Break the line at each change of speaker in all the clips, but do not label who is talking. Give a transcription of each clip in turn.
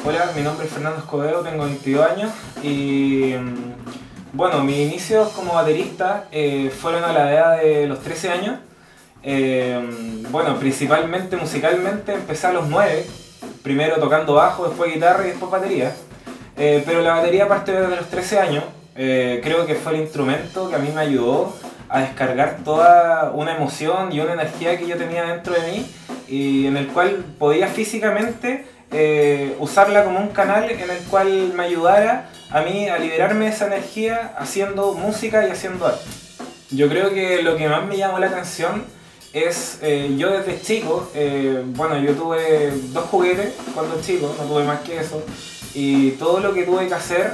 Hola, mi nombre es Fernando Escobedo, tengo 22 años y bueno, mis inicios como baterista fueron a la edad de los 13 años. Bueno, principalmente musicalmente empecé a los 9, primero tocando bajo, después guitarra y después batería. Pero la batería parte desde los 13 años, creo que fue el instrumento que a mí me ayudó a descargar toda una emoción y una energía que yo tenía dentro de mí y en el cual podía físicamente usarla como un canal en el cual me ayudara a mí a liberarme de esa energía haciendo música y haciendo arte. Yo creo que lo que más me llamó la atención es, yo desde chico, bueno, yo tuve 2 juguetes cuando chico, no tuve más que eso, y todo lo que tuve que hacer,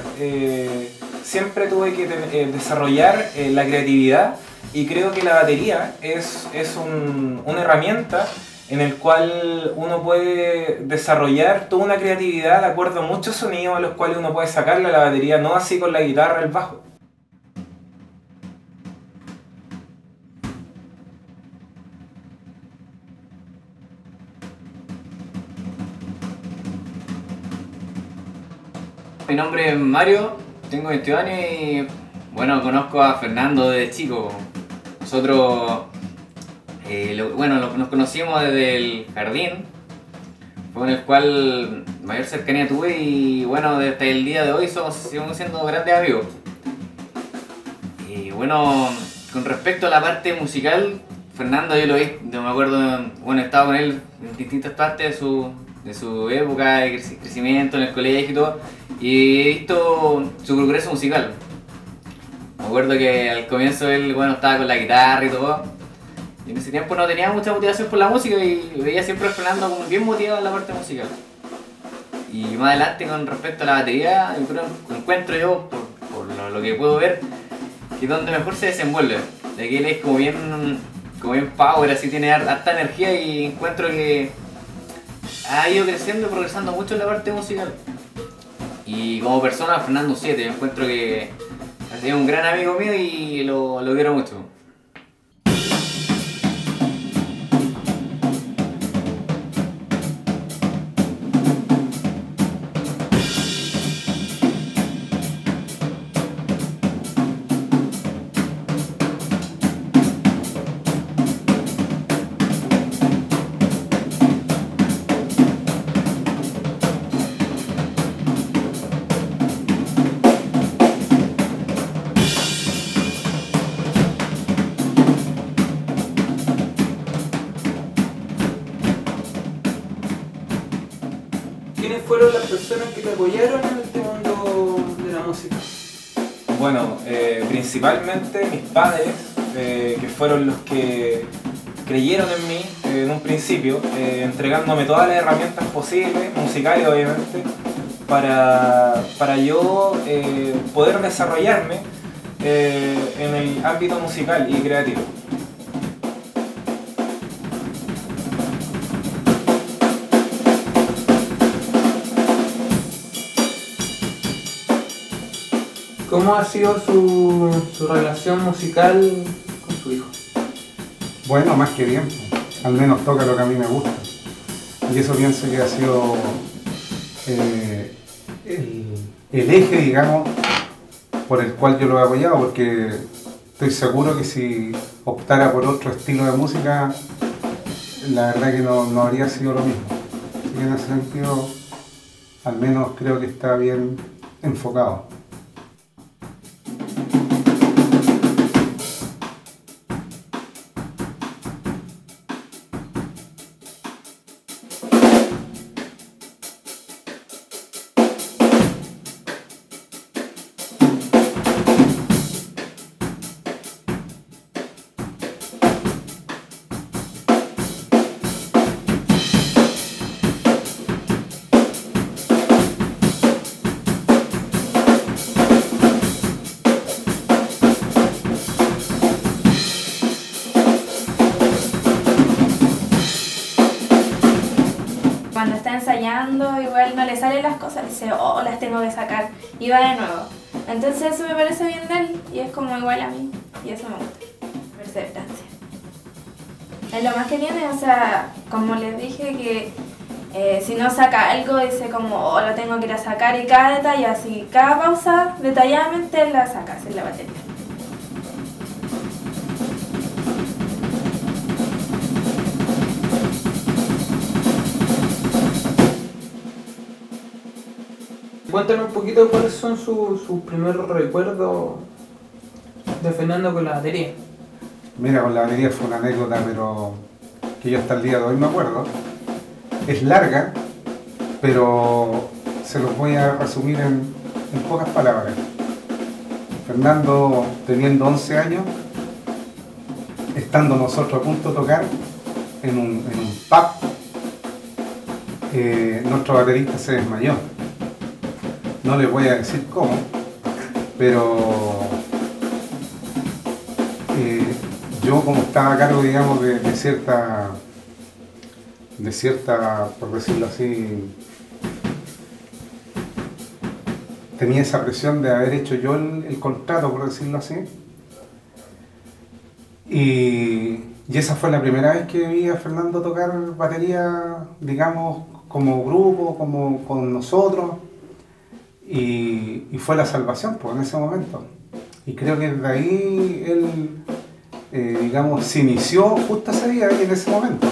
siempre tuve que desarrollar la creatividad, y creo que la batería es una herramienta en el cual uno puede desarrollar toda una creatividad de acuerdo a muchos sonidos a los cuales uno puede sacarle a la batería, no así con la guitarra, el bajo.
Mi nombre es Mario, tengo 22 años y bueno, conozco a Fernando desde chico. Nosotros nos conocimos desde el jardín, fue con el cual mayor cercanía tuve y bueno, desde el día de hoy seguimos siendo grandes amigos. Y bueno, con respecto a la parte musical, Fernando yo lo vi, yo me acuerdo, bueno, he estado con él en distintas partes de su época de crecimiento en el colegio y todo, y he visto su progreso musical. Me acuerdo que al comienzo él, bueno, estaba con la guitarra y todo, y en ese tiempo no tenía mucha motivación por la música y veía siempre a Fernando como bien motivado en la parte musical. Y más adelante con respecto a la batería, encuentro yo, por lo que puedo ver, que es donde mejor se desenvuelve. De que él es como bien power, así tiene harta energía y encuentro que ha ido creciendo y progresando mucho en la parte musical. Y como persona, Fernando 7, yo encuentro que ha sido un gran amigo mío y lo quiero mucho.
¿Quiénes fueron las personas que te apoyaron en este mundo de la música?
Bueno, principalmente mis padres, que fueron los que creyeron en mí en un principio, entregándome todas las herramientas posibles, musicales obviamente, para yo poder desarrollarme en el ámbito musical y creativo.
¿Cómo ha sido su relación musical con su hijo?
Bueno, más que bien, al menos toca lo que a mí me gusta. Y eso pienso que ha sido el eje, digamos, por el cual yo lo he apoyado, porque estoy seguro que si optara por otro estilo de música, la verdad que no habría sido lo mismo. Así que en ese sentido, al menos creo que está bien enfocado.
Cuando está ensayando, igual no le salen las cosas, dice, oh, las tengo que sacar, y va de nuevo. Entonces eso me parece bien de él, y es como igual a mí, y eso me gusta, perseverancia. Es lo más que tiene, o sea, como les dije, que Si no saca algo, dice como, oh, lo tengo que ir a sacar, y cada detalle, así, cada pausa, detalladamente él la saca, así la batería.
Cuéntame un poquito cuáles son sus primeros recuerdos de Fernando con la batería.
Mira, con la batería fue una anécdota, pero que yo hasta el día de hoy me acuerdo. Es larga, pero se los voy a resumir en pocas palabras. Fernando, teniendo 11 años, estando nosotros a punto de tocar en un pub, nuestro baterista se desmayó. No les voy a decir cómo, pero yo, como estaba a cargo, digamos, de cierta, por decirlo así, tenía esa presión de haber hecho yo el contrato, por decirlo así. Y esa fue la primera vez que vi a Fernando tocar batería, digamos, como grupo, como con nosotros. Y fue la salvación, pues, en ese momento. Y creo que desde ahí él, digamos, se inició justo ese día y en ese momento.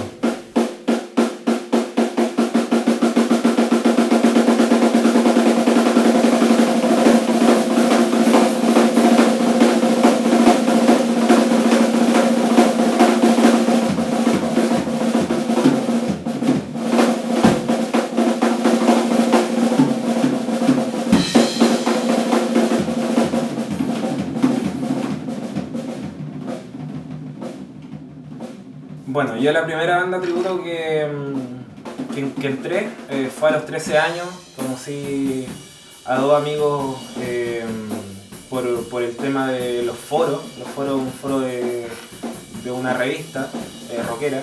Bueno, yo la primera banda tributo que entré fue a los 13 años. Conocí a dos amigos por el tema de los foros. Los foros, un foro de una revista rockera.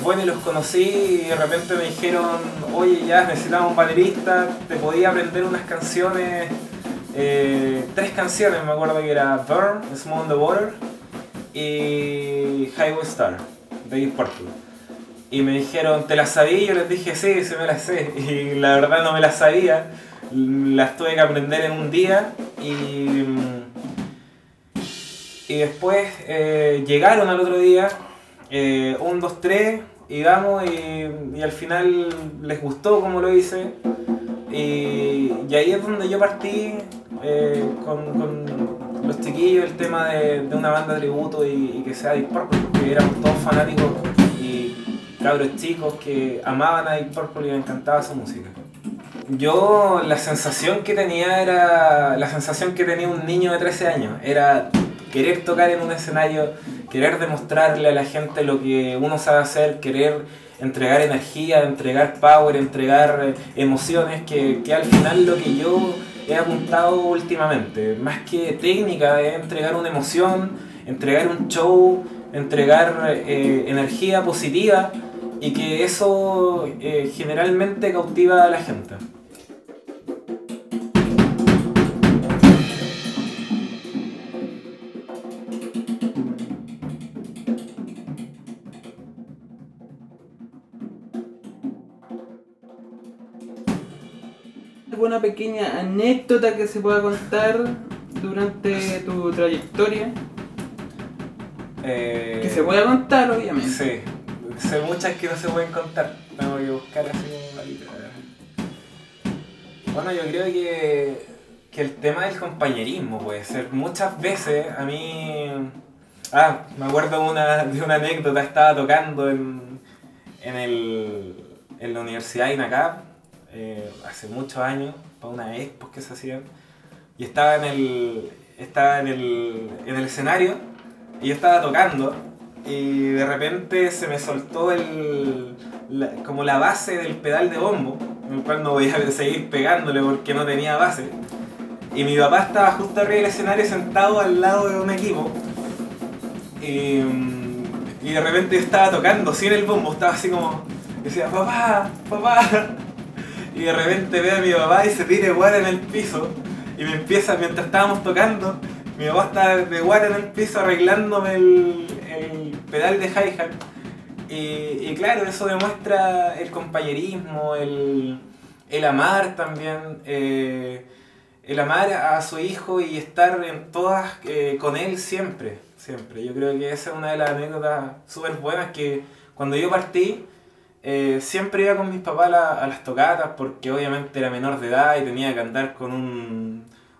Bueno, y los conocí y de repente me dijeron, oye, ya necesitamos un baterista, te podía aprender unas canciones, 3 canciones, me acuerdo que era Burn, Smoke on the Water y Highway Star, de Deep Purple. Y me dijeron, ¿te las sabía? Y yo les dije, sí, sí me las sé. Y la verdad no me las sabía, las tuve que aprender en un día. Y después llegaron al otro día, 1, 2, 3, y vamos, y al final les gustó como lo hice. Y ahí es donde yo partí con los chiquillos, el tema de una banda tributo y que sea Deep Purple, porque éramos todos fanáticos y cabros chicos que amaban a Deep Purple y les encantaba su música. Yo la sensación que tenía era la sensación que tenía un niño de 13 años, era querer tocar en un escenario, querer demostrarle a la gente lo que uno sabe hacer, querer entregar energía, entregar power, entregar emociones, que al final lo que yo he apuntado últimamente, más que técnica, es entregar una emoción, entregar un show, entregar energía positiva, y que eso generalmente cautiva a la gente.
¿Alguna pequeña anécdota que se pueda contar durante tu trayectoria? Que se pueda contar, obviamente.
Sí, sé muchas que no se pueden contar. Tengo que buscar así como malita. Bueno, yo creo que el tema del compañerismo puede ser. Muchas veces a mí... me acuerdo de una anécdota. Estaba tocando en la Universidad de INACAP hace muchos años, para una expo que se hacían, y estaba en el escenario y yo estaba tocando y de repente se me soltó como la base del pedal de bombo, en el cual no podía seguir pegándole porque no tenía base, y mi papá estaba justo arriba del escenario sentado al lado de un equipo y de repente yo estaba tocando sin el bombo, estaba así como, decía papá, papá. Y de repente veo a mi papá y se tira de guara en el piso y me empieza, mientras estábamos tocando, mi papá está de guara en el piso arreglándome el pedal de hi-hat Y claro, eso demuestra el compañerismo, el amar también, el amar a su hijo y estar en todas con él siempre, siempre. Yo creo que esa es una de las anécdotas súper buenas que cuando yo partí, siempre iba con mis papás a las tocatas porque obviamente era menor de edad y tenía que andar con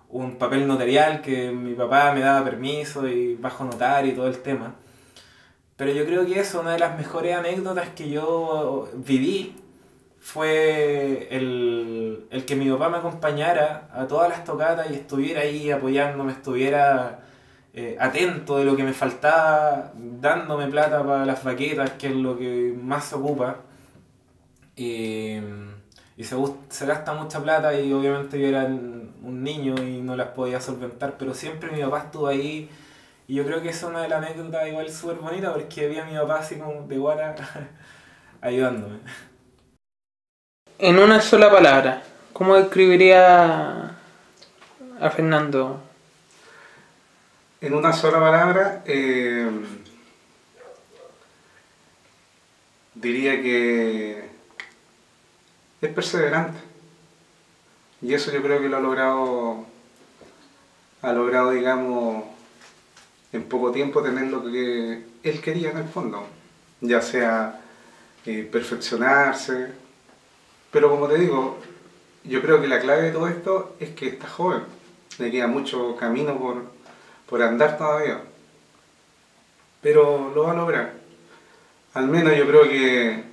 un papel notarial que mi papá me daba permiso y bajo notario y todo el tema. Pero yo creo que eso, una de las mejores anécdotas que yo viví fue el que mi papá me acompañara a todas las tocatas y estuviera ahí apoyándome, estuviera atento de lo que me faltaba, dándome plata para las baquetas, que es lo que más se ocupa. Y, se gasta mucha plata y obviamente yo era un niño y no las podía solventar, pero siempre mi papá estuvo ahí. Y yo creo que es una de las anécdotas igual súper bonita porque vi a mi papá así como de guara ayudándome.
En una sola palabra, ¿cómo describiría a Fernando?
En una sola palabra, diría que es perseverante. Y eso yo creo que lo ha logrado, digamos, en poco tiempo tener lo que él quería en el fondo. Ya sea perfeccionarse, pero como te digo, yo creo que la clave de todo esto es que está joven. Le queda mucho camino por andar todavía. Pero lo va a lograr. Al menos yo creo que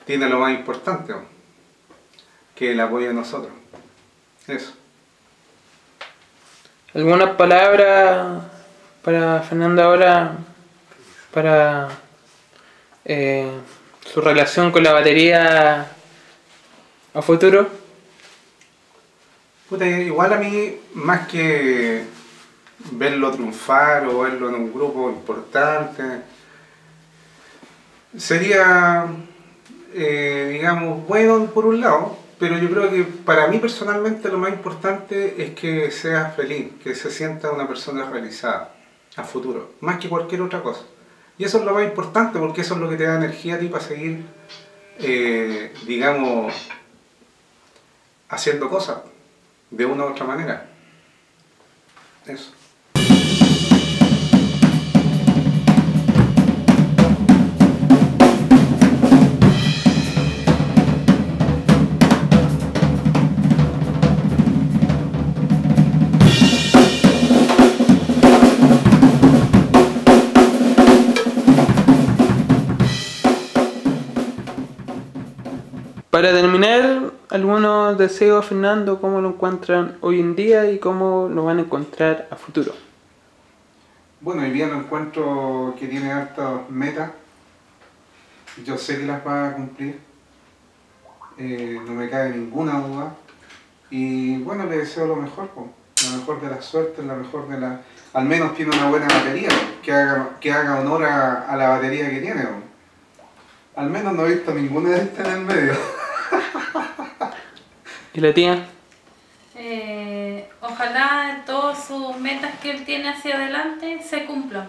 tiene lo más importante, que el apoyo de nosotros. Eso.
¿Alguna palabra para Fernando ahora, para su relación con la batería a futuro?
Puta, igual a mí, más que verlo triunfar o verlo en un grupo importante, sería, digamos, bueno por un lado, pero yo creo que para mí personalmente lo más importante es que sea feliz, que se sienta una persona realizada a futuro, más que cualquier otra cosa. Y eso es lo más importante porque eso es lo que te da energía a ti para seguir, digamos, haciendo cosas de una u otra manera. Eso.
Para terminar, algunos deseos, Fernando, cómo lo encuentran hoy en día y cómo lo van a encontrar a futuro.
Bueno, hoy día lo encuentro que tiene hartas metas. Yo sé que las va a cumplir. No me cabe ninguna duda. Y bueno, le deseo lo mejor, la mejor de las suertes, la mejor de la... Al menos tiene una buena batería, que haga honor a la batería que tiene. Al menos no he visto ninguna de estas en el medio.
¿Y la tía?
Ojalá todas sus metas que él tiene hacia adelante se cumplan,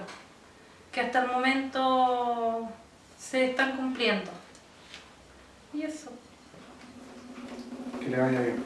que hasta el momento se están cumpliendo. Y eso.
Que le vaya bien.